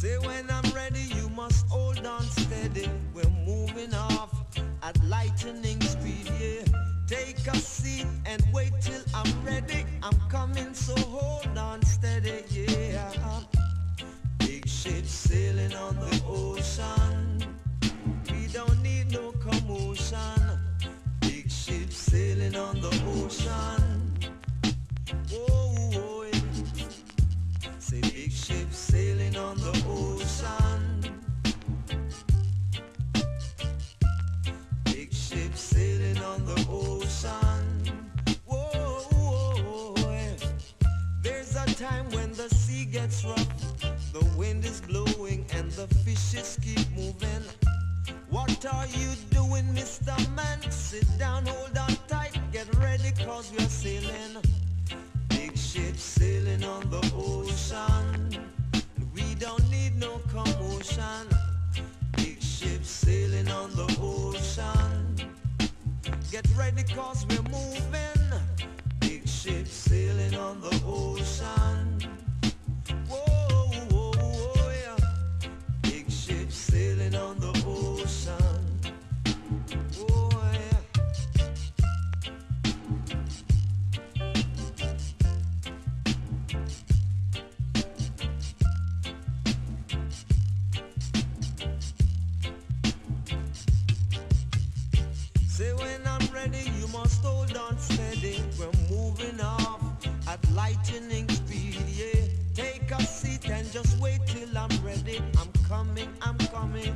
Say when I'm ready, you must hold on steady. We're moving off at lightning speed, yeah. Take a seat and wait till I'm ready. I'm coming, so hold on steady, yeah. Big ship sailing on the ocean. We don't need no commotion. Big ship sailing on the ocean. Whoa, whoa, yeah. Say big ship sailing on the ocean. Big ship sailing on the ocean. Whoa, whoa, yeah. There's a time when the sea gets rough, the wind is blowing and the fishes keep moving. What are you doing, Mr. Man? Sit down, hold on tight, get ready, cause we're sailing. Big ship sailing on the ocean. We don't need no commotion. Big ship sailing on the ocean. Get ready, cause we're moving. Big ship sailing on the ocean. Whoa, whoa, whoa, yeah. Big ship sailing on the ocean. Whoa, yeah. Say when I'm ready, you must hold on steady. We're moving off at lightning speed, yeah. Take a seat and just wait till I'm ready. I'm coming, I'm coming.